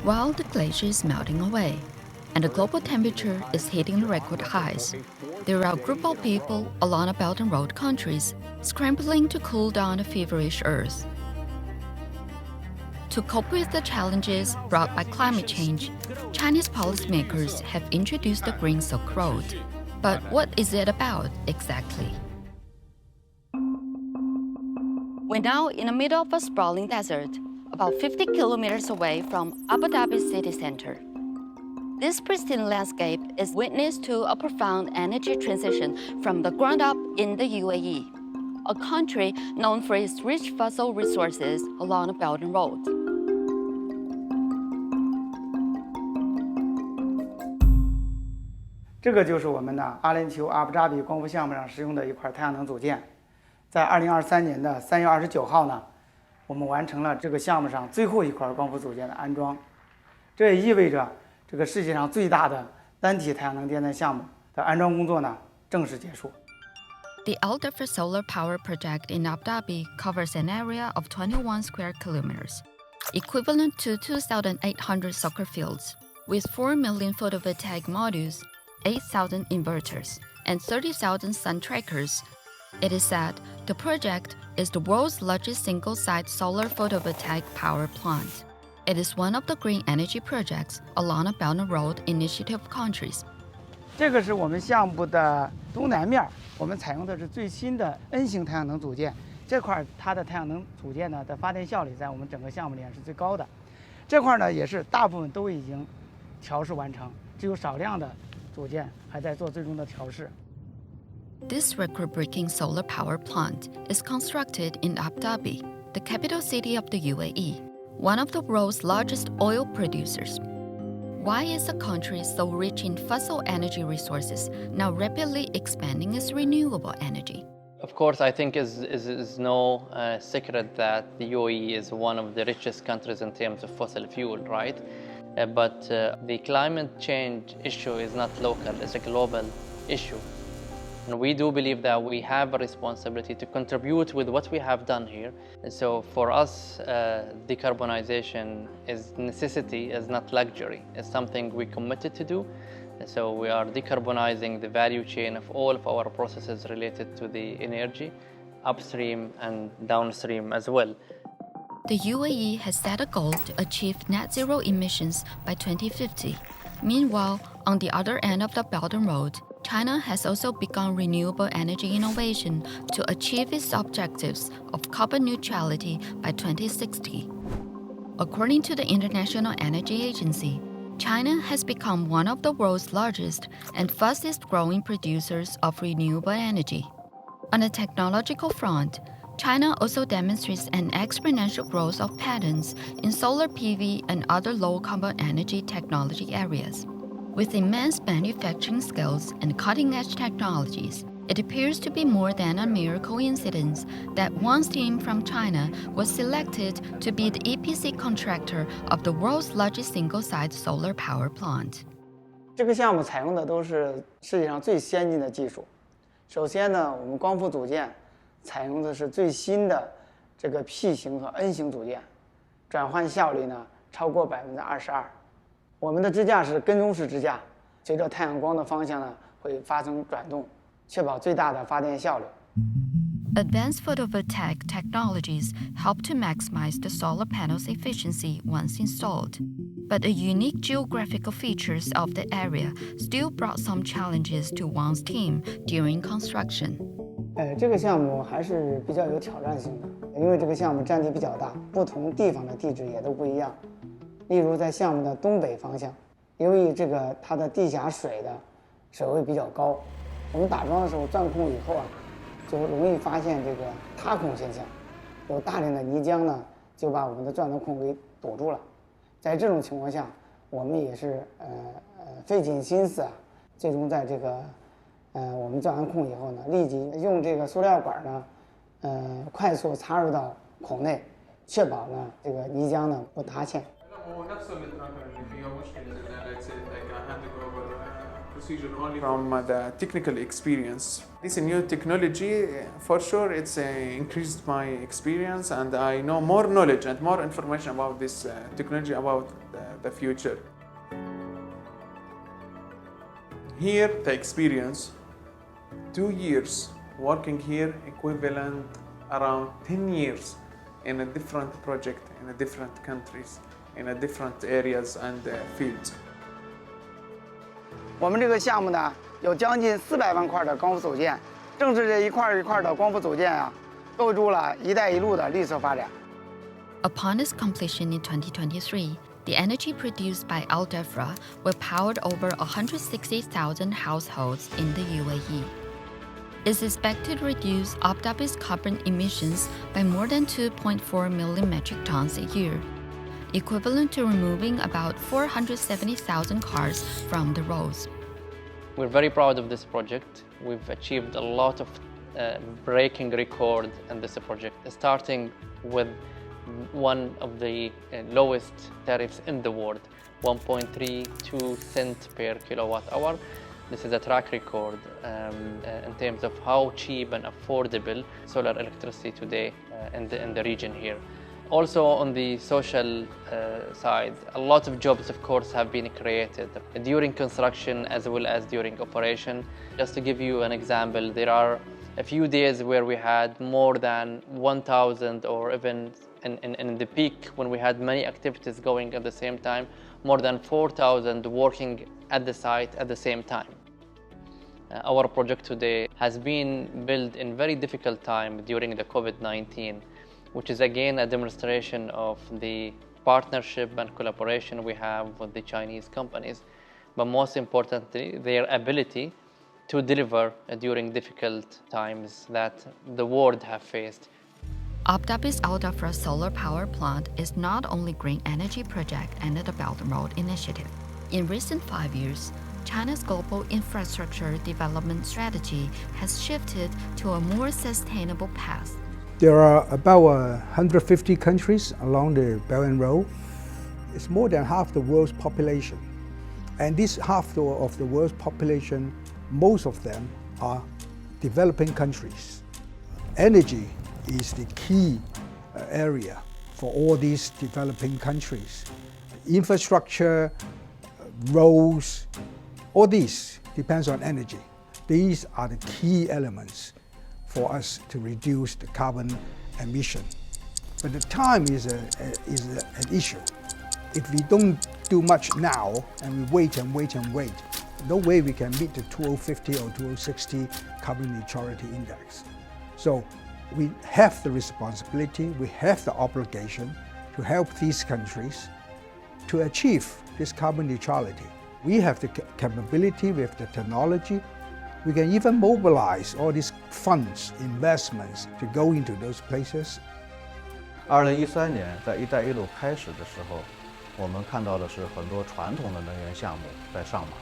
While the glacier is melting away and the global temperature is hitting the record highs, there are a group of people along the Belt and Road countries scrambling to cool down the feverish earth. To cope with the challenges brought by climate change, Chinese policymakers have introduced the Green Silk Road. But what is it about exactly? We're now in the middle of a sprawling desert, about 50 kilometers away from Abu Dhabi city center. This pristine landscape is witness to a profound energy transition from the ground up in the UAE, a country known for its rich fossil resources along the Belt and Road. 这个就是我们的阿联酋阿布扎比光伏项目上使用的一块太阳能组件。在2023年的3月29号呢，我们完成了这个项目上最后一块光伏组件的安装。这也意味着这个世界上最大的单体太阳能电站项目的安装工作呢正式结束。The Dhafra solar power project in Abu Dhabi covers an area of 21 square kilometers, equivalent to 2,800 soccer fields, with 4 million photovoltaic modules, 8,000 inverters, and 30,000 sun trackers. It is said the project is the world's largest single-site solar photovoltaic power plant. It is one of the green energy projects along the Belt and Road Initiative countries. 这个是我们项目的东南面，我们采用的是最新的 N 型太阳能组件。这块它的太阳能组件呢的发电效率在我们整个项目里面是最高的。这块呢也是大部分都已经调试完成，只有少量的组件还在做最终的调试。This record-breaking solar power plant is constructed in Abu Dhabi, the capital city of the UAE, one of the world's largest oil producers. Why is the country so rich in fossil energy resources now rapidly expanding its renewable energy? Of course, I think is no secret that the UAE is one of the richest countries in terms of fossil fuel, right? But the climate change issue is not local, it's a global issue. And we do believe that we have a responsibility to contribute with what we have done here. And so for us, decarbonization is necessity, is not luxury. It's something we committed to do. And so we are decarbonizing the value chain of all of our processes related to the energy, upstream and downstream as well. The UAE has set a goal to achieve net zero emissions by 2050. Meanwhile, on the other end of the Belt and Road, China has also begun renewable energy innovation to achieve its objectives of carbon neutrality by 2060. According to the International Energy Agency, China has become one of the world's largest and fastest growing producers of renewable energy. On the technological front, China also demonstrates an exponential growth of patents in solar PV and other low-carbon energy technology areas. With immense manufacturing skills and cutting-edge technologies, it appears to be more than a mere coincidence that one team from China was selected to be the EPC contractor of the world's largest single-site solar power plant. 这个项目采用的都是世界上最先进的技术。首先呢，我们光伏组件采用的是最新的这个 P 型和 N 型组件，转换效率呢超过22%。我们的支架是跟踪式支架，随着太阳光的方向呢会发生转动，确保最大的发电效率。Advanced photovoltaic technologies help to maximize the solar panel's efficiency once installed. But the unique geographical features of the area still brought some challenges to Wang's team during construction. 这个项目还是比较有挑战性的，因为这个项目占地比较大，不同地方的地质也都不一样。例如在项目的东北方向，由于它的地下水的水位比较高，我们打桩的时候钻空以后就容易发现这个塌空现象，有大量的泥浆呢就把我们的钻洞孔给堵住了。在这种情况下，我们也是费尽心思最终在我们钻完空以后呢，立即用这个塑料管呢，快速插入到孔内，确保呢这个泥浆呢不塌陷。From the technical experience, this new technology, for sure, it's increased my experience, and I know more knowledge and more information about this technology, about the future. Here, the experience, 2 years working here equivalent around 10 years in a different project, in a different countries, in a different areas and fields. 我们这个项目呢，有将近400万块的光伏组件，正是这一块一块的光伏组件啊，构筑了“一带一路”的绿色发展。 Upon its completion in 2023, the energy produced by Dhafra will power over 160,000 households in the UAE. It's expected to reduce Abu Dhabi's carbon emissions by more than 2.4 million metric tons a year, equivalent to removing about 470,000 cars from the roads. We're very proud of this project. We've achieved a lot of breaking record in this project, starting with one of the lowest tariffs in the world, 1.32 cents per kilowatt hour. This is a track record in terms of how cheap and affordable solar electricity today in the region here. Also on the social side, a lot of jobs of course have been created during construction as well as during operation. Just to give you an example, there are a few days where we had more than 1,000, or even in the peak when we had many activities going at the same time, more than 4,000 working at the site at the same time. Our project today has been built in very difficult time during the COVID-19, which is again a demonstration of the partnership and collaboration we have with the Chinese companies, but most importantly, their ability to deliver during difficult times that the world have faced. Abu Dhabi's Dhafra solar power plant is not only green energy project under the Belt and Road Initiative. In recent 5 years, China's global infrastructure development strategy has shifted to a more sustainable path. There are about 150 countries along the Belt and Road. It's more than half the world's population. And this half of the world's population, most of them are developing countries. Energy is the key area for all these developing countries. Infrastructure, roads, all these depends on energy. These are the key elements for us to reduce the carbon emission. But the time is an issue. If we don't do much now and we wait and wait and wait, no way we can meet the 2050 or 2060 carbon neutrality index. So we have the responsibility, we have the obligation to help these countries to achieve this carbon neutrality. We have the capability, we have the technology. We can even mobilize all these funds, investments to go into those places. 2013年，在“一带一路”开始的时候，我们看到的是很多传统的能源项目在上马。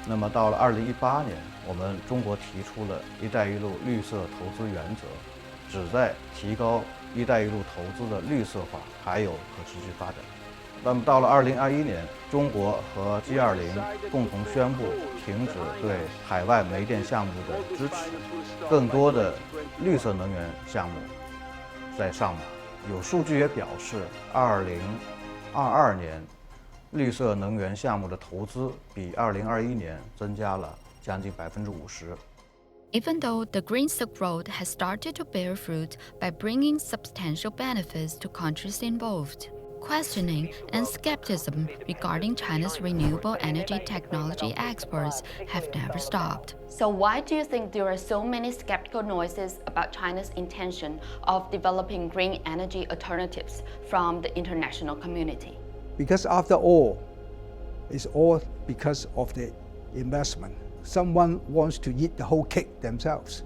那么到了2018年，我们中国提出了“一带一路”绿色投资原则，旨在提高“一带一路”投资的绿色化还有可持续发展。那么到了2021年，中国和 G20 共同宣布停止对海外煤电项目的支持，更多的绿色能源项目在上马。有数据也表示，2022年绿色能源项目的投资比2021年增加了将近50%。Even though the Green Silk Road has started to bear fruit by bringing substantial benefits to countries involved, questioning and skepticism regarding China's renewable energy technology exports have never stopped. So why do you think there are so many skeptical noises about China's intention of developing green energy alternatives from the international community? Because after all, it's all because of the investment. Someone wants to eat the whole cake themselves.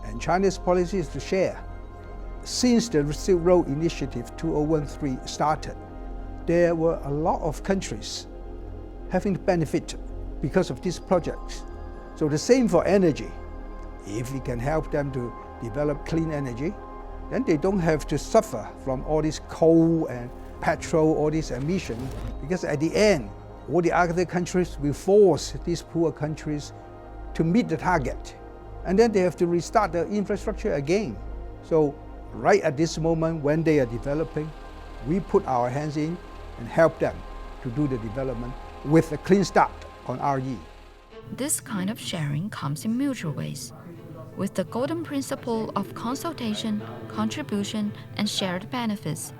And China's policy is to share. Since the Silk Road Initiative 2013 started, there were a lot of countries having benefit because of these projects. So the same for energy. If we can help them to develop clean energy, then they don't have to suffer from all this coal and petrol, all this emission, because at the end, all the other countries will force these poor countries to meet the target. And then they have to restart the infrastructure again. So right at this moment when they are developing, we put our hands in and help them to do the development with a clean start on RE. This kind of sharing comes in mutual ways, with the golden principle of consultation, contribution, and shared benefits.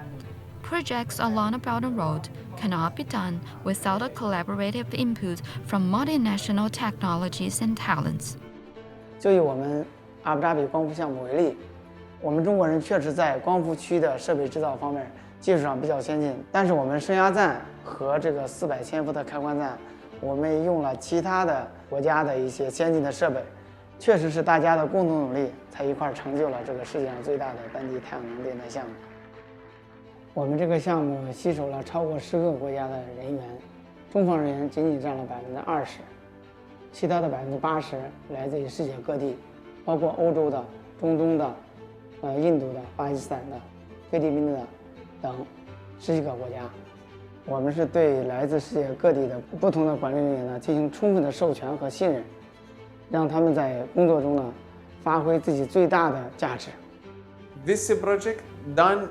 Projects along the Belt and Road cannot be done without a collaborative input from multinational technologies and talents. 就以我们阿布扎比光伏项目为例，我们中国人确实在光伏区的设备制造方面技术上比较先进，但是我们升压站和这个400千伏的开关站，我们用了其他的国家的一些先进的设备，确实是大家的共同努力才一块成就了这个世界上最大的单地太阳能电站项目。我们这个项目吸收了超过10个国家的人员，中方人员仅仅占了20%，其他的80%来自于世界各地，包括欧洲的、中东的、印度的、巴基斯坦的、菲律宾的等10几个国家。我们是对来自世界各地的不同的管理人员呢进行充分的授权和信任，让他们在工作中呢发挥自己最大的价值。This project done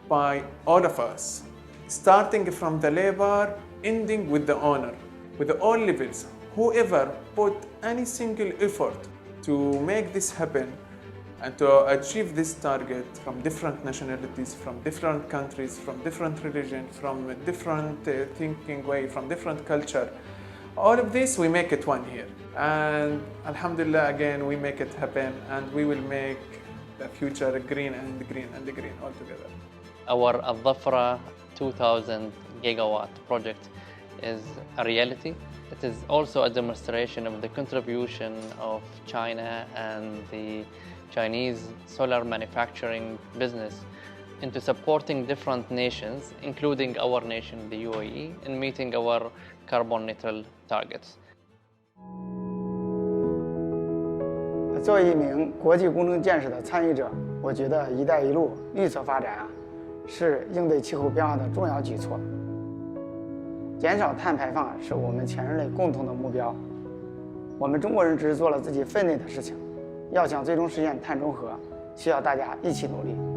by all of us, starting from the labor, ending with the owner, with all levels. Whoever put any single effort to make this happen and to achieve this target from different nationalities, from different countries, from different religions, from different thinking way, from different culture. All of this, we make it one here. And Alhamdulillah, again, we make it happen and we will make the future green and green and green all together. Our Dhafra 2000 gigawatt project is a reality. It is also a demonstration of the contribution of China and the Chinese solar manufacturing business into supporting different nations, including our nation, the UAE, in meeting our carbon neutral targets. 作为一名国际工程建设的参与者，我觉得“一带一路”绿色发展是应对气候变化的重要举措。减少碳排放是我们全人类共同的目标。我们中国人只是做了自己分内的事情，要想最终实现碳中和，需要大家一起努力。